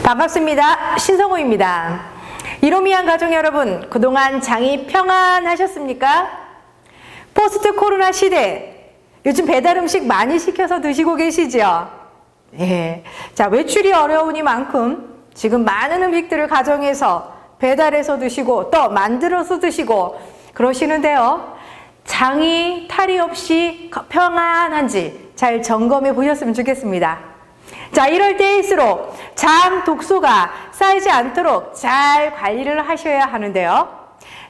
반갑습니다. 신성호입니다. 이로미안 가족 여러분, 그동안 장이 평안하셨습니까? 포스트 코로나 시대, 요즘 배달 음식 많이 시켜서 드시고 계시죠? 예. 자, 외출이 어려우니만큼 지금 많은 음식들을 가정에서 배달해서 드시고 또 만들어서 드시고 그러시는데요. 장이 탈이 없이 평안한지 잘 점검해 보셨으면 좋겠습니다. 자, 이럴 때일수록 장 독소가 쌓이지 않도록 잘 관리를 하셔야 하는데요.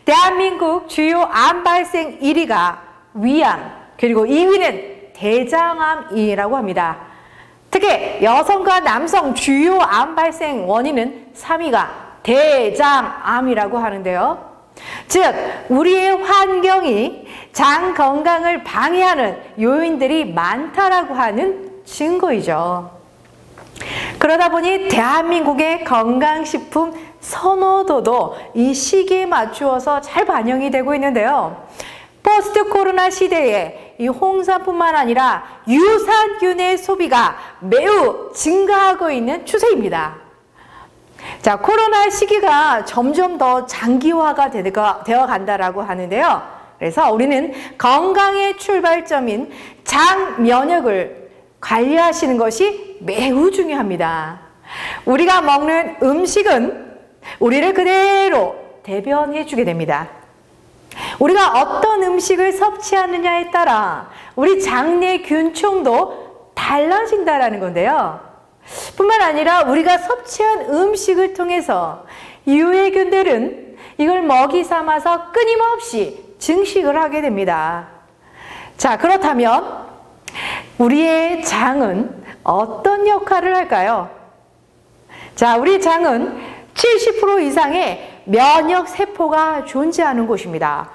대한민국 주요 암 발생 1위가 위암, 그리고 2위는 대장암이라고 합니다. 특히 여성과 남성 주요 암 발생 원인은 3위가 대장암이라고 하는데요. 즉, 우리의 환경이 장 건강을 방해하는 요인들이 많다라고 하는 증거이죠. 그러다 보니 대한민국의 건강식품 선호도도 이 시기에 맞추어서 잘 반영이 되고 있는데요. 포스트 코로나 시대에 이 홍삼뿐만 아니라 유산균의 소비가 매우 증가하고 있는 추세입니다. 자, 코로나 시기가 점점 더 장기화가 되어 간다라고 하는데요. 그래서 우리는 건강의 출발점인 장 면역을 관리하시는 것이 매우 중요합니다. 우리가 먹는 음식은 우리를 그대로 대변해 주게 됩니다. 우리가 어떤 음식을 섭취하느냐에 따라 우리 장내 균총도 달라진다라는 건데요. 뿐만 아니라 우리가 섭취한 음식을 통해서 유해균들은 이걸 먹이 삼아서 끊임없이 증식을 하게 됩니다. 자, 그렇다면 우리의 장은 어떤 역할을 할까요? 자, 우리 장은 70% 이상의 면역 세포가 존재하는 곳입니다.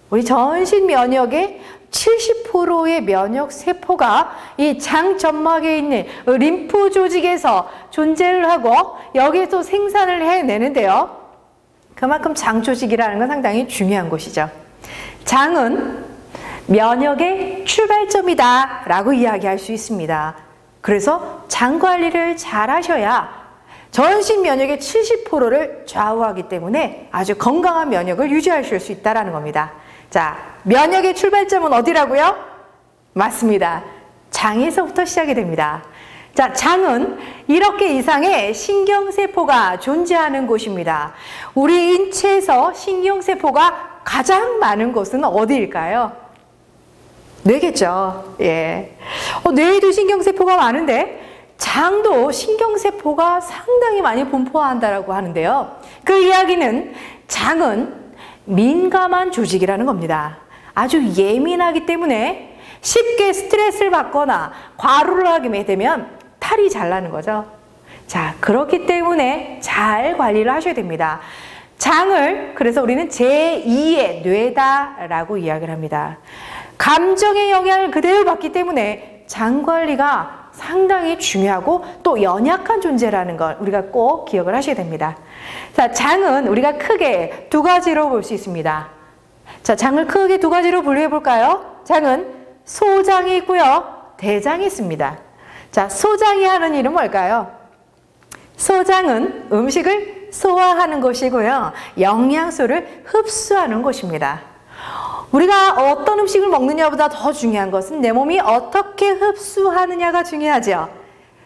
우리 전신 면역의 70%의 면역 세포가 이 장 점막에 있는 림프 조직에서 존재를 하고 여기에서 생산을 해내는데요. 그만큼 장 조직이라는 건 상당히 중요한 곳이죠. 장은 면역의 출발점이다 라고 이야기할 수 있습니다. 그래서 장 관리를 잘 하셔야 전신 면역의 70%를 좌우하기 때문에 아주 건강한 면역을 유지하실 수 있다는 겁니다. 자, 면역의 출발점은 어디라고요? 맞습니다. 장에서부터 시작이 됩니다. 자, 장은 이렇게 이상의 신경세포가 존재하는 곳입니다. 우리 인체에서 신경세포가 가장 많은 곳은 어디일까요? 뇌겠죠. 예. 뇌에도 신경세포가 많은데 장도 신경세포가 상당히 많이 분포한다라고 하는데요. 그 이야기는 장은 민감한 조직이라는 겁니다. 아주 예민하기 때문에 쉽게 스트레스를 받거나 과로를 하게 되면 탈이 잘 나는 거죠. 자, 그렇기 때문에 잘 관리를 하셔야 됩니다. 장을 그래서 우리는 제2의 뇌다라고 이야기를 합니다. 감정의 영향을 그대로 받기 때문에 장 관리가 상당히 중요하고 또 연약한 존재라는 걸 우리가 꼭 기억을 하셔야 됩니다. 자, 장은 우리가 크게 두 가지로 볼 수 있습니다. 자, 장을 크게 두 가지로 분류해 볼까요? 장은 소장이 있고요, 대장이 있습니다. 자, 소장이 하는 일은 뭘까요? 소장은 음식을 소화하는 곳이고요, 영양소를 흡수하는 곳입니다. 우리가 어떤 음식을 먹느냐보다 더 중요한 것은 내 몸이 어떻게 흡수하느냐가 중요하죠.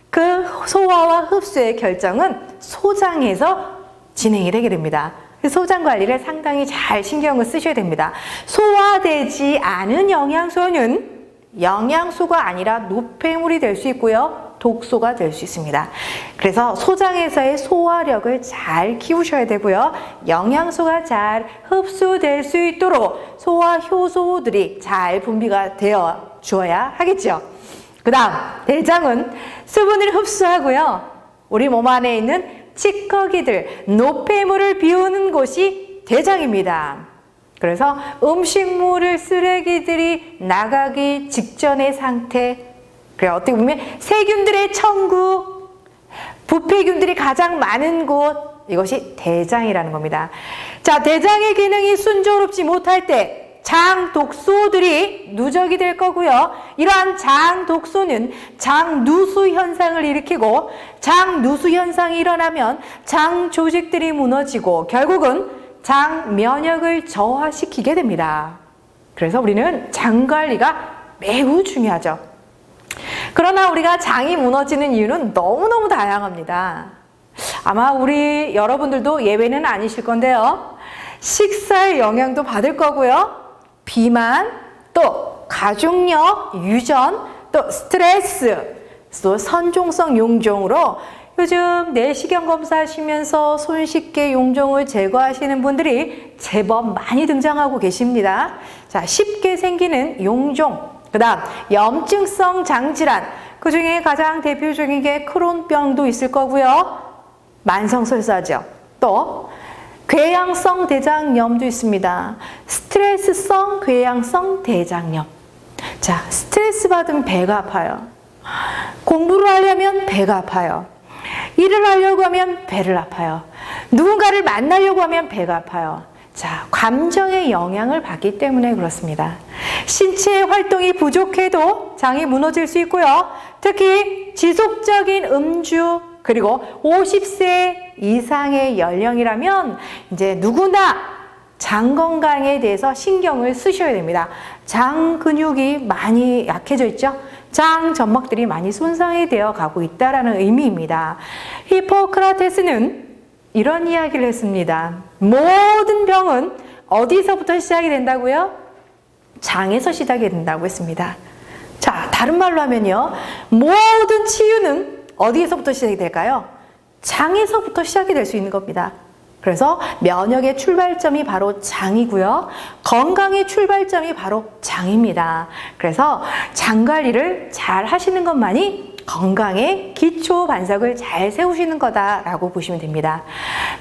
그 소화와 흡수의 결정은 소장에서 진행이 되게 됩니다. 소장 관리를 상당히 잘 신경을 쓰셔야 됩니다. 소화되지 않은 영양소는 영양소가 아니라 노폐물이 될 수 있고요, 독소가 될 수 있습니다. 그래서 소장에서의 소화력을 잘 키우셔야 되고요, 영양소가 잘 흡수될 수 있도록 소화 효소들이 잘 분비가 되어 주어야 하겠죠. 그 다음 대장은 수분을 흡수하고요, 우리 몸 안에 있는 찌꺼기들, 노폐물을 비우는 곳이 대장입니다. 그래서 음식물을 쓰레기들이 나가기 직전의 상태, 그래 어떻게 보면 세균들의 천국, 부패균들이 가장 많은 곳, 이것이 대장이라는 겁니다. 자, 대장의 기능이 순조롭지 못할 때 장 독소들이 누적이 될 거고요. 이러한 장 독소는 장 누수 현상을 일으키고 장 누수 현상이 일어나면 장 조직들이 무너지고 결국은 장 면역을 저하시키게 됩니다. 그래서 우리는 장 관리가 매우 중요하죠. 그러나 우리가 장이 무너지는 이유는 너무너무 다양합니다. 아마 우리 여러분들도 예외는 아니실 건데요. 식사의 영향도 받을 거고요. 비만, 또 가족력, 유전, 또 스트레스, 또 선종성 용종으로 요즘 내시경 검사하시면서 손쉽게 용종을 제거하시는 분들이 제법 많이 등장하고 계십니다. 자, 쉽게 생기는 용종, 그 다음 염증성 장질환, 그 중에 가장 대표적인 게 크론병도 있을 거고요. 만성설사죠. 또 궤양성 대장염도 있습니다. 스트레스성 궤양성 대장염. 자, 스트레스 받으면 배가 아파요. 공부를 하려면 배가 아파요. 일을 하려고 하면 배를 아파요. 누군가를 만나려고 하면 배가 아파요. 자, 감정의 영향을 받기 때문에 그렇습니다. 신체 활동이 부족해도 장이 무너질 수 있고요. 특히 지속적인 음주, 그리고 50세 이상의 연령이라면 이제 누구나 장 건강에 대해서 신경을 쓰셔야 됩니다. 장 근육이 많이 약해져 있죠. 장 점막들이 많이 손상이 되어 가고 있다는 의미입니다. 히포크라테스는 이런 이야기를 했습니다. 모든 병은 어디서부터 시작이 된다고요? 장에서 시작이 된다고 했습니다. 자, 다른 말로 하면요. 모든 치유는 어디에서부터 시작이 될까요? 장에서부터 시작이 될 수 있는 겁니다. 그래서 면역의 출발점이 바로 장이고요. 건강의 출발점이 바로 장입니다. 그래서 장 관리를 잘 하시는 것만이 건강의 기초 반석을 잘 세우시는 거다라고 보시면 됩니다.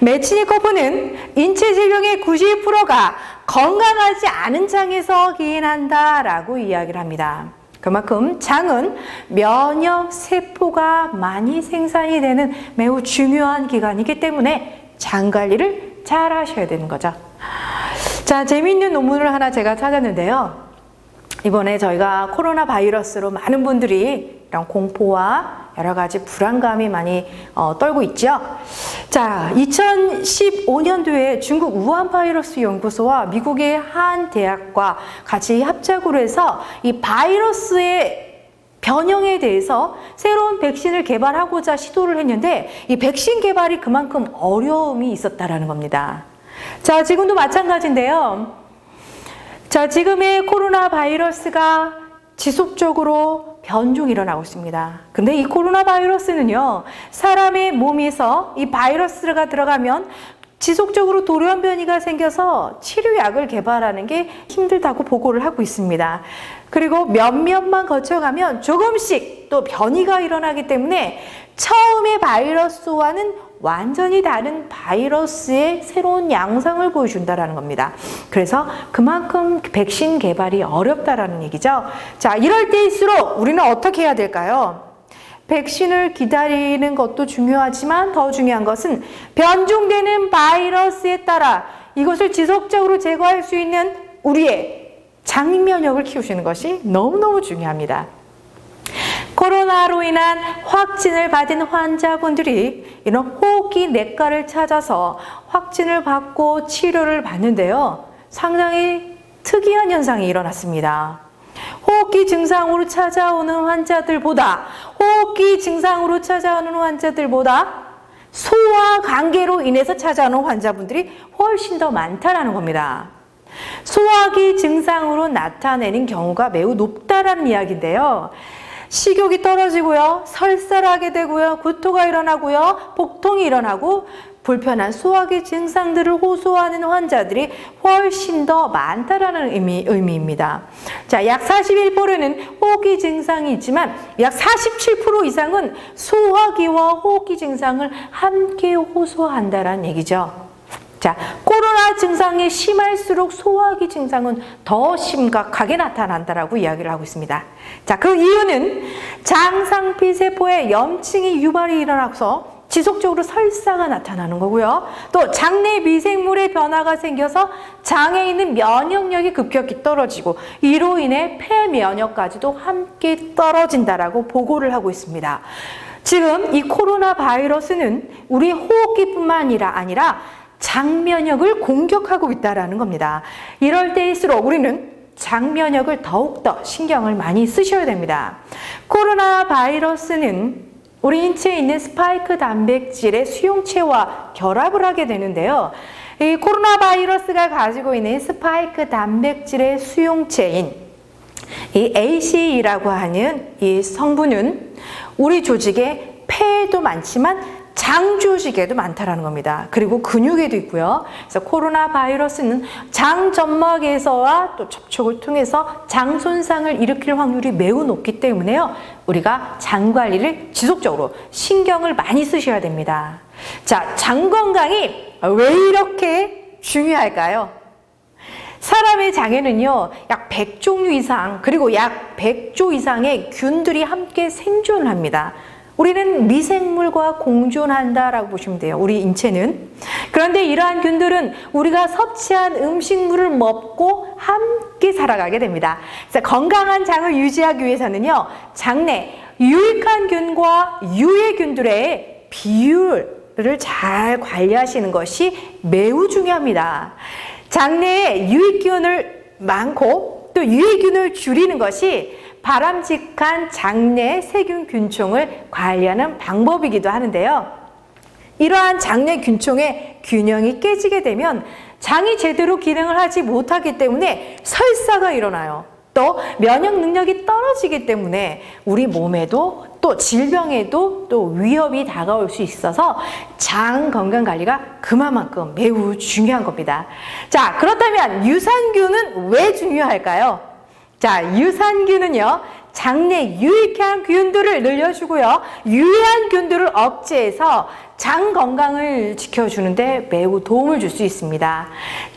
메치니코프는 인체 질병의 90%가 건강하지 않은 장에서 기인한다라고 이야기를 합니다. 그만큼 장은 면역 세포가 많이 생산이 되는 매우 중요한 기관이기 때문에 장 관리를 잘 하셔야 되는 거죠. 자, 재미있는 논문을 하나 제가 찾았는데요. 이번에 저희가 코로나 바이러스로 많은 분들이 이런 공포와 여러 가지 불안감이 많이 떨고 있죠. 자, 2015년도에 중국 우한 바이러스 연구소와 미국의 한 대학과 같이 합작으로 해서 이 바이러스의 변형에 대해서 새로운 백신을 개발하고자 시도를 했는데 이 백신 개발이 그만큼 어려움이 있었다라는 겁니다. 자, 지금도 마찬가지인데요. 자, 지금의 코로나 바이러스가 지속적으로 변종이 일어나고 있습니다. 근데 이 코로나 바이러스는요, 사람의 몸에서 이 바이러스가 들어가면 지속적으로 돌연 변이가 생겨서 치료약을 개발하는 게 힘들다고 보고를 하고 있습니다. 그리고 몇몇만 거쳐가면 조금씩 또 변이가 일어나기 때문에 처음의 바이러스와는 완전히 다른 바이러스의 새로운 양상을 보여준다는 겁니다. 그래서 그만큼 백신 개발이 어렵다라는 얘기죠. 자, 이럴 때일수록 우리는 어떻게 해야 될까요? 백신을 기다리는 것도 중요하지만 더 중요한 것은 변종되는 바이러스에 따라 이것을 지속적으로 제거할 수 있는 우리의 장 면역을 키우시는 것이 너무너무 중요합니다. 코로나로 인한 확진을 받은 환자분들이 이런 호흡기 내과를 찾아서 확진을 받고 치료를 받는데요. 상당히 특이한 현상이 일어났습니다. 호흡기 증상으로 찾아오는 환자들보다 소화 관계로 인해서 찾아오는 환자분들이 훨씬 더 많다라는 겁니다. 소화기 증상으로 나타내는 경우가 매우 높다라는 이야기인데요. 식욕이 떨어지고요, 설사를 하게 되고요, 구토가 일어나고요, 복통이 일어나고 불편한 소화기 증상들을 호소하는 환자들이 훨씬 더 많다라는 의미입니다. 자, 약 41%는 호흡기 증상이 있지만 약 47% 이상은 소화기와 호흡기 증상을 함께 호소한다라는 얘기죠. 자, 코로나 증상이 심할수록 소화기 증상은 더 심각하게 나타난다라고 이야기를 하고 있습니다. 자, 그 이유는 장상피 세포에 염증이 유발이 일어나서 지속적으로 설사가 나타나는 거고요. 또 장내 미생물의 변화가 생겨서 장에 있는 면역력이 급격히 떨어지고 이로 인해 폐 면역까지도 함께 떨어진다라고 보고를 하고 있습니다. 지금 이 코로나 바이러스는 우리 호흡기뿐만 아니라 장 면역을 공격하고 있다는 겁니다. 이럴 때일수록 우리는 장 면역을 더욱더 신경을 많이 쓰셔야 됩니다. 코로나 바이러스는 우리 인체에 있는 스파이크 단백질의 수용체와 결합을 하게 되는데요. 이 코로나 바이러스가 가지고 있는 스파이크 단백질의 수용체인 이 ACE라고 하는 이 성분은 우리 조직에 폐에도 많지만 장 조직에도 많다라는 겁니다. 그리고 근육에도 있고요. 그래서 코로나 바이러스는 장 점막에서와 또 접촉을 통해서 장 손상을 일으킬 확률이 매우 높기 때문에요. 우리가 장 관리를 지속적으로 신경을 많이 쓰셔야 됩니다. 자, 장 건강이 왜 이렇게 중요할까요? 사람의 장에는요, 약 100종류 이상, 그리고 약 100조 이상의 균들이 함께 생존을 합니다. 우리는 미생물과 공존한다라고 보시면 돼요. 우리 인체는. 그런데 이러한 균들은 우리가 섭취한 음식물을 먹고 함께 살아가게 됩니다. 그래서 건강한 장을 유지하기 위해서는요, 장내 유익한 균과 유해균들의 비율을 잘 관리하시는 것이 매우 중요합니다. 장내에 유익균을 많고 또 유해균을 줄이는 것이 바람직한 장내 세균 균총을 관리하는 방법이기도 하는데요. 이러한 장내 균총의 균형이 깨지게 되면 장이 제대로 기능을 하지 못하기 때문에 설사가 일어나요. 또 면역 능력이 떨어지기 때문에 우리 몸에도 또 질병에도 또 위협이 다가올 수 있어서 장 건강 관리가 그만큼 매우 중요한 겁니다. 자, 그렇다면 유산균은 왜 중요할까요? 자, 유산균은요, 장내 유익한 균들을 늘려주고요, 유해한 균들을 억제해서 장 건강을 지켜주는데 매우 도움을 줄 수 있습니다.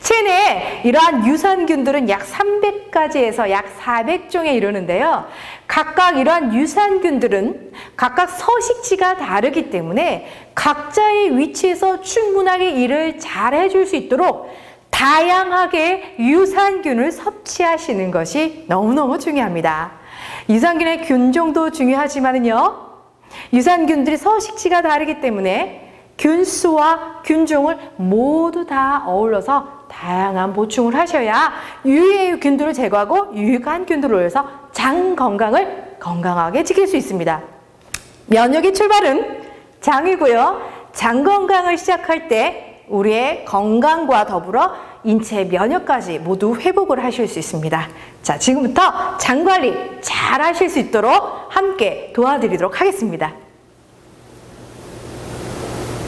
체내에 이러한 유산균들은 약 300가지에서 약 400종에 이르는데요. 각각 이러한 유산균들은 각각 서식지가 다르기 때문에 각자의 위치에서 충분하게 일을 잘 해줄 수 있도록 다양하게 유산균을 섭취하시는 것이 너무너무 중요합니다. 유산균의 균종도 중요하지만요, 유산균들이 서식지가 다르기 때문에 균수와 균종을 모두 다 어울러서 다양한 보충을 하셔야 유해균들을 제거하고 유익한 균들을 올려서 장 건강을 건강하게 지킬 수 있습니다. 면역의 출발은 장이고요. 장 건강을 시작할 때 우리의 건강과 더불어 인체 면역까지 모두 회복을 하실 수 있습니다. 자, 지금부터 장 관리 잘 하실 수 있도록 함께 도와드리도록 하겠습니다.